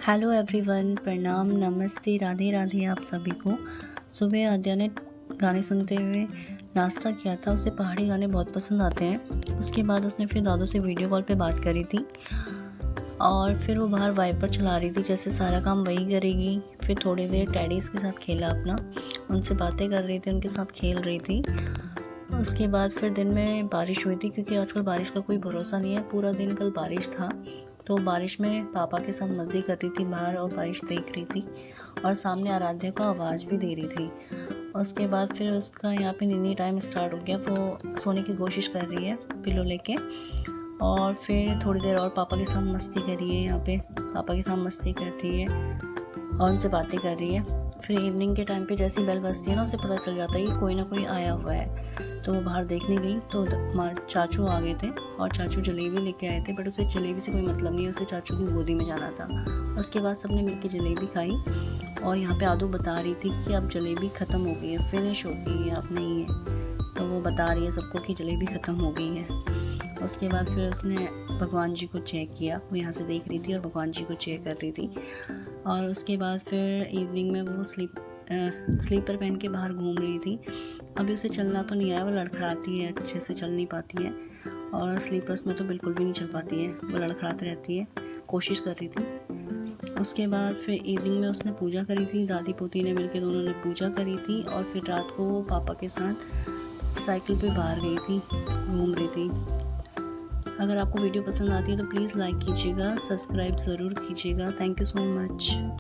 Hello everyone, प्रणाम, नमस्ते, राधे राधे आप सभी को। सुबह आद्या ने गाने सुनते हुए नाश्ता किया था। उसे पहाड़ी गाने बहुत पसंद आते हैं। उसके बाद उसने फिर दादू से वीडियो कॉल पे बात करी थी और फिर वो बाहर वाइपर चला रही थी, जैसे सारा काम वही करेगी। फिर थोड़ी देर टैडीज़ के साथ खेला अपना, उनसे बातें कर रही थी, उनके साथ खेल रही थी। उसके बाद फिर दिन में बारिश हुई थी, क्योंकि आजकल बारिश का कोई भरोसा नहीं है। पूरा दिन कल बारिश था, तो बारिश में पापा के साथ मज़े कर रही थी बाहर और बारिश देख रही थी और सामने आराध्या को आवाज़ भी दे रही थी। उसके बाद फिर उसका यहाँ पे नीनी टाइम स्टार्ट हो गया। वो सोने की कोशिश कर रही है पिलो लेके, और फिर थोड़ी देर और पापा के साथ मस्ती कर रही है। यहाँ पे पापा के साथ मस्ती कर रही है और उनसे बातें कर रही है। फिर इवनिंग के टाइम पे जैसी बेल बजती है ना, उसे पता चल जाता है कि कोई ना कोई आया हुआ है। तो वो बाहर देखने गई तो चाचू आ गए थे और चाचू जलेबी लेके आए थे, बट उसे जलेबी से कोई मतलब नहीं है, उसे चाचू की गोदी में जाना था। उसके बाद सबने मिलकर जलेबी खाई और यहाँ पे आदू बता रही थी कि अब जलेबी ख़त्म हो गई है, फिनिश हो गई है, अब नहीं है। तो वो बता रही है सबको कि जलेबी ख़त्म हो गई है। उसके बाद फिर उसने भगवान जी को चेक किया। वो यहाँ से देख रही थी और भगवान जी को चेक कर रही थी। और उसके बाद फिर इवनिंग में वो स्लीपर पहन के बाहर घूम रही थी। अभी उसे चलना तो नहीं आया, वो लड़खड़ाती है, अच्छे से चल नहीं पाती है और स्लीपर्स में तो बिल्कुल भी नहीं चल पाती है, वो लड़खड़ाती रहती है, कोशिश कर रही थी। उसके बाद फिर इवनिंग में उसने पूजा करी थी, दादी पोती ने मिलकर दोनों ने पूजा करी थी। और फिर रात को वो पापा के साथ साइकिल पे बाहर गई थी, घूम रही थी। अगर आपको वीडियो पसंद आती है तो प्लीज़ लाइक कीजिएगा, सब्सक्राइब ज़रूर कीजिएगा। Thank you so much.